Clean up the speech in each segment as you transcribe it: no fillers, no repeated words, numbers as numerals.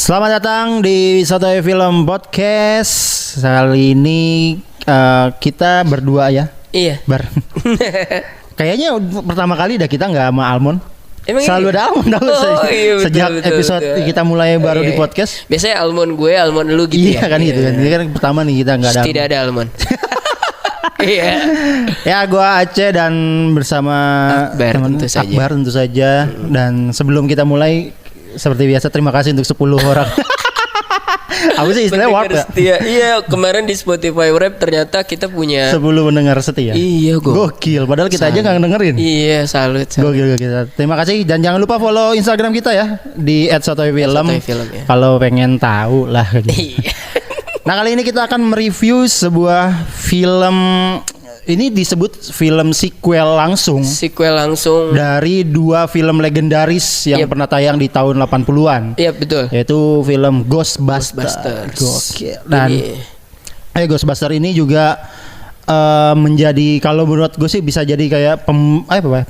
Selamat datang di Sotoy Film Podcast. Kali ini kita berdua ya. Iya. Kayaknya pertama kali dah kita nggak sama Almond. Emang selalu iya? ada Almond tahu sejak episode kita mulai baru di podcast. Biasanya Almond gue, Almond lu gitu. Iya kan gitu kan. Ini kan pertama nih kita nggak ada. Tidak ada Almond. Iya. Ya gua Aceh dan bersama Akbar teman tentu saja. Akbar tentu saja. Dan sebelum kita mulai seperti biasa terima kasih untuk 10 orang. Aku sih istilahnya warp ya. Setia. Iya, kemarin di Spotify Wrap ternyata kita punya 10 pendengar setia. Iya, gokil. Padahal kita aja nggak dengerin. Iya, salut. Gokil kita. Terima kasih dan jangan lupa follow Instagram kita ya di @sotoyfilm. Ya. Kalau pengen tahu lah. Gitu. Iya. Nah kali ini kita akan mereview sebuah film. Ini disebut film sequel langsung. Sequel langsung Dari dua film legendaris yang pernah tayang di tahun 80-an. Iya, betul. Yaitu film Ghostbusters. Gokil. Dan Ghostbusters ini juga menjadi, kalau menurut gue sih bisa jadi kayak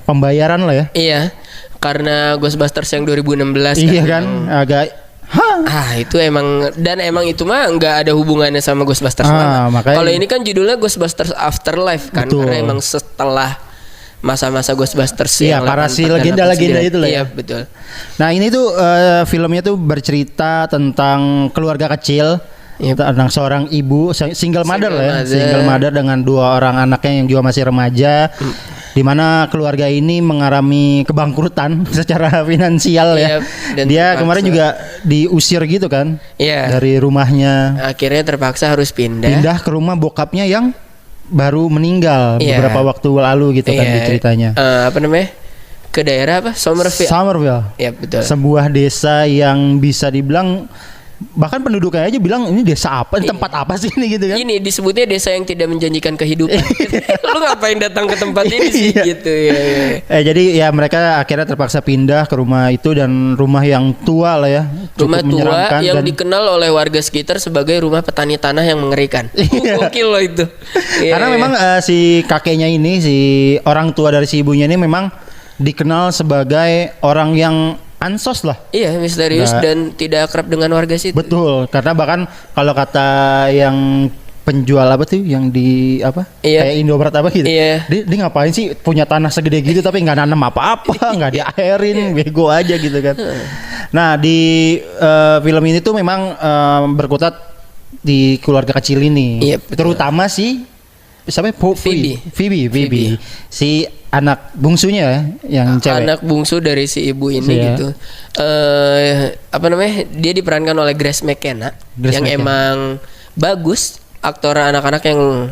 pembayaran lah ya. Iya. Karena Ghostbusters yang 2016 Iya kan, agak itu emang itu mah nggak ada hubungannya sama Ghostbusters lama. Kalau ini kan judulnya Ghostbusters Afterlife kan, betul. Karena emang setelah masa-masa Ghostbusters yang para si legenda-legenda itu lah ya. Iya, betul. Nah ini tuh filmnya tuh bercerita tentang keluarga kecil. Tentang seorang ibu single mother lah ya, single mother dengan dua orang anaknya yang juga masih remaja. Di mana keluarga ini mengalami kebangkrutan secara finansial ya. Dan dia kemarin juga diusir gitu kan dari rumahnya. Akhirnya terpaksa harus pindah ke rumah bokapnya yang baru meninggal beberapa waktu lalu gitu kan di ceritanya. Ke daerah apa? Somerville. Iya, betul. Sebuah desa yang bisa dibilang bahkan penduduknya aja bilang ini desa apa, tempat apa sih ini gitu kan. Ini disebutnya desa yang tidak menjanjikan kehidupan. Lu ngapain datang ke tempat ini sih gitu ya. Jadi ya mereka akhirnya terpaksa pindah ke rumah itu, dan rumah yang tua lah ya. Rumah tua yang dikenal oleh warga sekitar sebagai rumah petani tanah yang mengerikan. Gokil loh itu. Karena memang si kakeknya ini, si orang tua dari si ibunya ini memang dikenal sebagai orang yang ansos lah. Iya, misterius dan tidak akrab dengan warga situ. Betul, karena bahkan kalau kata yang penjual apa tuh yang di apa? Kayak Indomaret apa gitu. Dia ngapain sih punya tanah segede gitu tapi nggak nanam apa-apa, nggak diairin, bego aja gitu kan. Nah, di film ini tuh memang berkutat di keluarga kecil ini. Terutama si siapa? Phoebe. Si anak bungsunya yang cewek. Anak bungsu dari si ibu ini gitu. Dia diperankan oleh Grace McKenna yang emang bagus, aktor anak-anak yang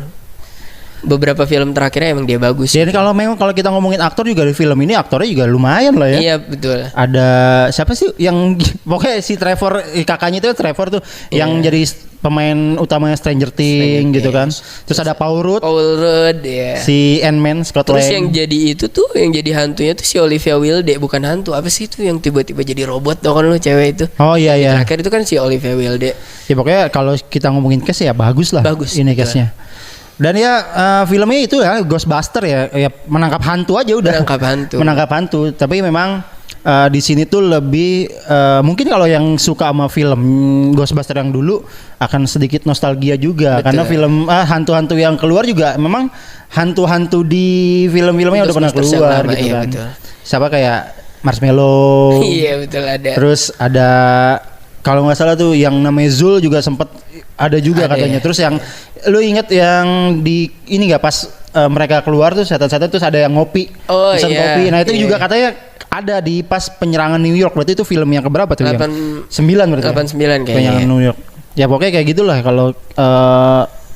beberapa film terakhirnya emang dia bagus. Jadi kalau kita ngomongin aktor juga di film ini aktornya juga lumayan lah ya. Iya, betul. Ada siapa sih yang pokoknya si Trevor, kakaknya itu Trevor tuh yang jadi pemain utamanya Stranger Things gitu kan. Terus ada Paul Rudd si Ant-Man, Scott Lang. Terus yang jadi itu tuh, yang jadi hantunya tuh si Olivia Wilde, bukan hantu, apa sih itu yang tiba-tiba jadi robot tau kan lu, cewek itu. Oh iya. Terakhir itu kan si Olivia Wilde. Ya pokoknya kalau kita ngomongin cast ya bagus lah. Bagus ini castnya. Dan ya filmnya itu ya Ghostbuster ya menangkap hantu aja udah. Menangkap hantu. Tapi memang di sini tuh lebih mungkin kalau yang suka sama film Ghostbuster yang dulu akan sedikit nostalgia juga. Betul. Karena film hantu-hantu yang keluar juga memang hantu-hantu di film-filmnya udah pernah keluar gitu kan. Betul. Siapa kayak Marshmallow. Iya, betul, ada. Terus ada kalau nggak salah tuh yang namanya Zul juga sempet ada juga katanya. Terus yang lu inget yang di ini nggak pas mereka keluar tuh setan-setan terus ada yang ngopi. Kopi. Nah itu juga katanya ada di pas penyerangan New York. Berarti itu film yang keberapa tuh? 9 berarti. 89 kayaknya. Penyerangan New York. Ya pokoknya kayak gitulah kalau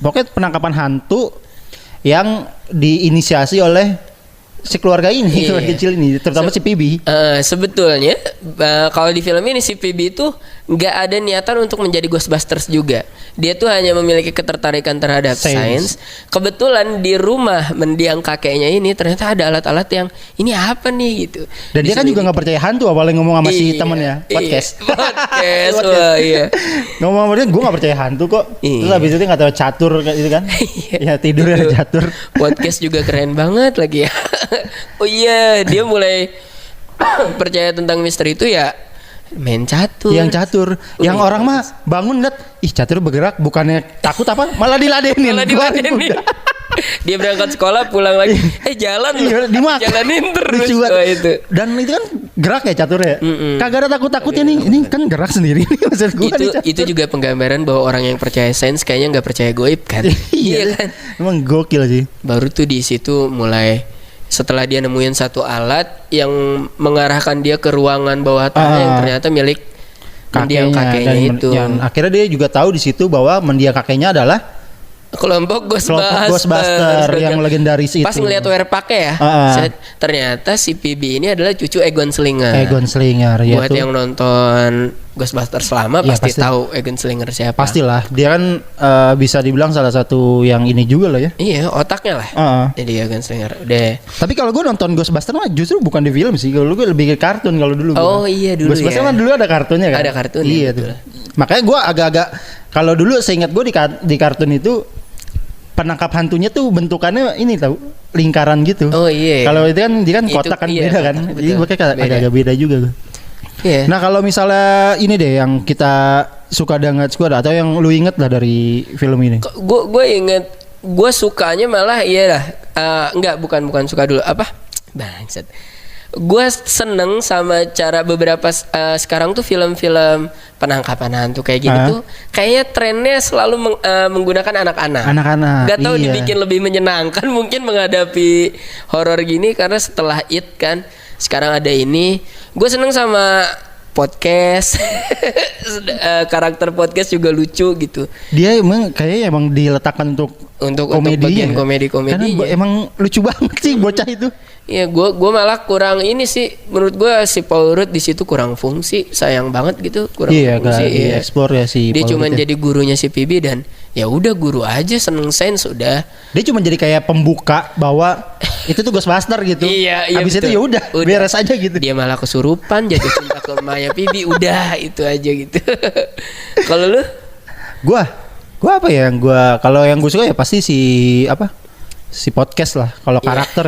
pokoknya penangkapan hantu yang diinisiasi oleh si keluarga ini, keluarga kecil ini, terutama si Phoebe. Sebetulnya kalau di film ini si Phoebe itu nggak ada niatan untuk menjadi Ghostbusters juga. Dia tuh hanya memiliki ketertarikan terhadap sains. Kebetulan di rumah mendiang kakeknya ini ternyata ada alat-alat yang ini apa nih gitu. Dan dia kan juga nggak percaya hantu, apalagi ngomong sama si temennya podcast. Iya. Ngomong sama dia, gue nggak percaya hantu kok. Terus habis itu nggak tahu catur gitu kan? Ya tidur ada catur. Podcast juga keren banget lagi ya. Oh iya, dia mulai percaya tentang misteri itu ya Main catur. Yang catur. Yang orang mah bangun liat, ih catur bergerak, bukannya takut apa? Malah diladenin. Dia berangkat sekolah pulang lagi jalan jalanin terus itu. Dan itu kan gerak ya catur ya. Kagak ada takut-takutnya nih. Ini kan gerak sendiri nih maksud gua. Itu juga penggambaran bahwa orang yang percaya sains kayaknya nggak percaya goib kan. Iya kan. Emang gokil sih. Baru tuh di situ mulai setelah dia nemuin satu alat yang mengarahkan dia ke ruangan bawah tanah yang ternyata milik mendiang kakeknya itu. Dan akhirnya dia juga tahu di situ bahwa mendiang kakeknya adalah kelompok Ghostbuster yang legendaris itu. Pas ngeliat werepaknya ya, ternyata si PB ini adalah cucu Egon Slinger. Ya buat yang nonton Ghostbuster selama ya, pasti tahu Egon Slinger siapa. Pastilah, dia kan bisa dibilang salah satu yang ini juga lah ya. Iya, otaknya lah. Jadi Egon Slinger. Udah. Tapi kalau gue nonton Ghostbuster mah justru bukan di film sih. Kalau gue lebih ke kartun kalau dulu. Iya dulu. Ghostbuster mah dulu ada kartunnya kan. Ada kartunnya. Iya tuh. Makanya gue agak-agak kalau dulu seingat gue di kartun itu penangkap hantunya tuh bentukannya ini tahu lingkaran gitu. Oh iya. Kalau itu kan dia kan kotak kan beda kan. Jadi makanya agak beda juga gue. Yeah. Nah kalau misalnya ini deh yang kita suka atau yang lu inget lah dari film ini. Gue inget, gue sukanya malah bukan suka dulu apa? Bangsat. Gue seneng sama cara beberapa sekarang tuh film-film penangkapan hantu kayak gini tuh kayaknya trennya selalu menggunakan anak-anak. Gak tau dibikin lebih menyenangkan mungkin menghadapi horor gini karena setelah It kan sekarang ada ini. Gue seneng sama podcast. Karakter podcast juga lucu gitu. Dia emang diletakkan untuk komedi. Karena emang lucu banget sih bocah itu. Iya, gue malah kurang ini sih. Menurut gue si Paul Rudd di situ kurang fungsi, sayang banget gitu. Kurang fungsi. Iya, explore ya si. Dia cuma jadi gurunya si PB dan ya udah guru aja seneng sains udah. Dia cuma jadi kayak pembuka bahwa itu tuh Ghostbuster gitu. Iya. Habis itu ya udah beres aja gitu. Dia malah kesurupan jatuh cinta ke Maya PB, udah itu aja gitu. Kalau lu? Gua apa ya? Kalau yang gue suka ya pasti si podcast lah kalau karakter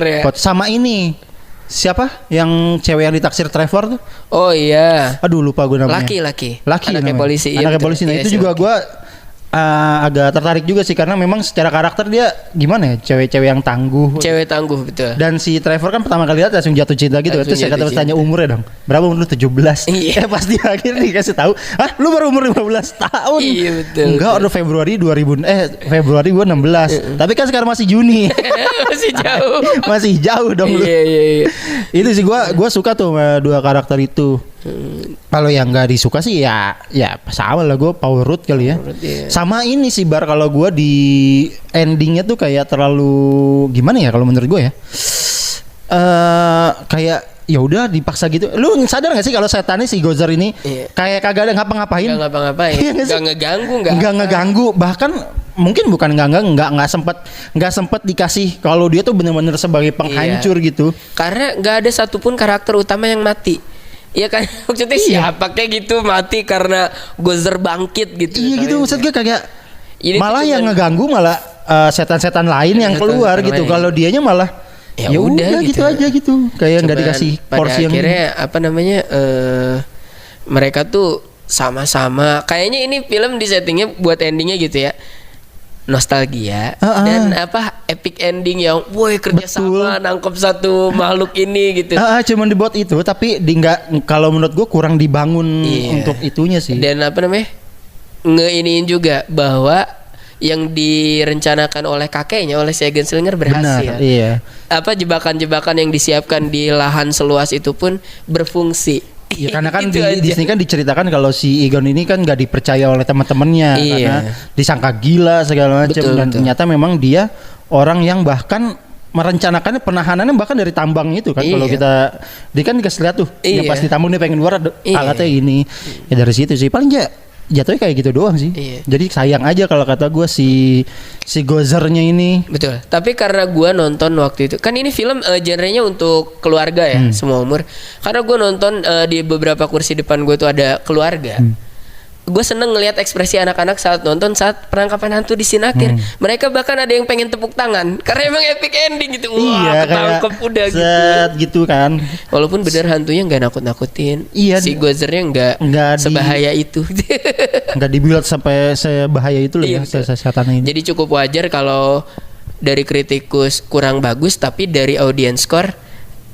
ya. Sama ini siapa yang cewek yang ditaksir Trevor tuh? Oh iya. Aduh lupa gue namanya. Laki Anaknya polisi. Anaknya polisi. Nah itu juga gue agak tertarik juga sih karena memang secara karakter dia gimana ya, cewek-cewek yang tangguh. Cewek tangguh betul. Dan si Trevor kan pertama kali lihat langsung jatuh cinta gitu. Terus saya tanya umurnya dong. Berapa umur lu? 17. Iya. Pasti akhirnya dikasih tahu, "Hah, lu baru umur 15 tahun." Iya betul. Enggak, udah Februari gua 16. Tapi kan sekarang masih Juni. Masih jauh. Masih jauh dong lu. Iya. Itu sih gua suka tuh sama dua karakter itu. Kalau yang nggak disuka sih ya sama lah, gue Paul Rudd kali ya. Sama ini sih Bar, kalau gue di endingnya tuh kayak terlalu gimana ya kalau menurut gue ya, kayak ya udah dipaksa gitu. Lu sadar nggak sih kalau setannya si Gozer ini kayak kagak ada ngapa-ngapain? Nggak ngeganggu, bahkan mungkin bukan nggak sempet dikasih kalau dia tuh benar-benar sebagai penghancur gitu. Karena nggak ada satupun karakter utama yang mati. Iya kan, maksudnya siapa kayak gitu mati karena Gozer bangkit gitu. Iya gitu, maksud gue kayak malah yang ngeganggu malah setan-setan lain yang keluar gitu. Kalau dianya malah ya udah gitu aja gitu, kayak nggak dikasih porsi yang. Akhirnya mereka tuh sama-sama. Kayaknya ini film di settingnya buat endingnya gitu ya. Nostalgia dan epic ending yang kerja sama nangkep satu makhluk ini gitu. Cuman dibuat itu tapi kalau menurut gue kurang dibangun untuk itunya sih. Dan ngeiniin juga bahwa yang direncanakan oleh kakeknya oleh si Egon Slinger berhasil. Benar, iya. Jebakan-jebakan yang disiapkan di lahan seluas itu pun berfungsi. Ya karena kan di sini kan diceritakan kalau si Egon ini kan nggak dipercaya oleh teman-temannya karena disangka gila segala macam, dan ternyata memang dia orang yang bahkan merencanakan penahanannya bahkan dari tambang itu kan. Kalau dia kan dikasih lihat tuh yang pas di tambang dia pengen keluar alatnya ini. Ya dari situ sih paling jatuhnya kayak gitu doang sih. Jadi sayang aja kalau kata gue si Gozernya ini. Betul. Tapi karena gue nonton waktu itu, kan ini film genrenya untuk keluarga ya, semua umur. Karena gue nonton di beberapa kursi depan gue tuh ada keluarga. gue seneng ngelihat ekspresi anak-anak saat nonton saat penangkapan hantu di scene akhir. Mereka bahkan ada yang pengen tepuk tangan karena emang epic ending gitu. Wah, ketangkep udah gitu kan. Walaupun bener hantunya nggak nakut-nakutin. Iya. Si Gozernya nggak sebahaya itu. Nggak dibuild sampai sebahaya itu loh ya setan ini. Jadi cukup wajar kalau dari kritikus kurang bagus, tapi dari audience score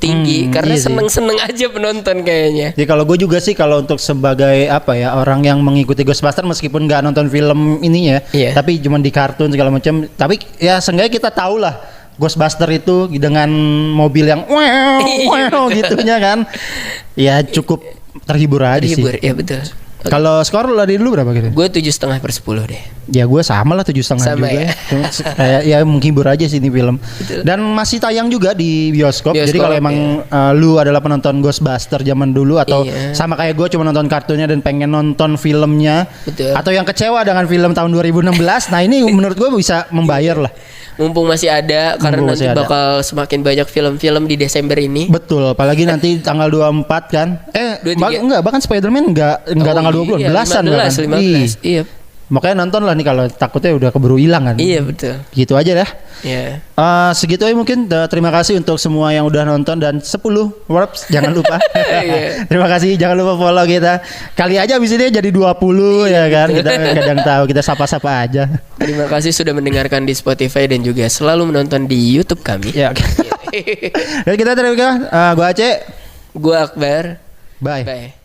tinggi karena seneng-seneng aja penonton kayaknya. Jadi kalau gue juga sih kalau untuk sebagai orang yang mengikuti Ghostbusters meskipun nggak nonton film ini ya, tapi cuma di kartun segala macam. Tapi ya seenggaknya kita tahu lah Ghostbusters itu dengan mobil yang wow gitunya kan, ya cukup terhibur aja sih. Ya betul. Kalau skor lo dari dulu berapa gitu? Gue 7,5/10 deh. Ya gue sama lah 7,5 juga. Ya. Kayak ya menghibur aja sih ini film. Betul. Dan masih tayang juga di bioskop. Jadi kalau emang lu adalah penonton Ghostbusters zaman dulu atau sama kayak gue cuma nonton kartunnya dan pengen nonton filmnya, atau yang kecewa dengan film tahun 2016, nah ini menurut gue bisa membayar lah. Mumpung masih ada karena nanti bakal semakin banyak film-film di Desember ini. Betul, apalagi nanti tanggal 24 kan. Bahkan Spider-Man enggak tanggal 20 belasan kan. 15. Iya. Makanya nonton lah nih kalau takutnya udah keburu hilang kan. Iya betul. Gitu aja dah. Iya. Segitu aja mungkin. Terima kasih untuk semua yang udah nonton dan 10 warps jangan lupa. Terima kasih, jangan lupa follow kita. Kali aja abis ini jadi 20 ya kan. Kita kadang tahu, kita sapa-sapa aja. Terima kasih sudah mendengarkan di Spotify dan juga selalu menonton di YouTube kami. Ya. Dan kita terima kasih. Gua Aceh. Gua Akbar. Bye. Bye.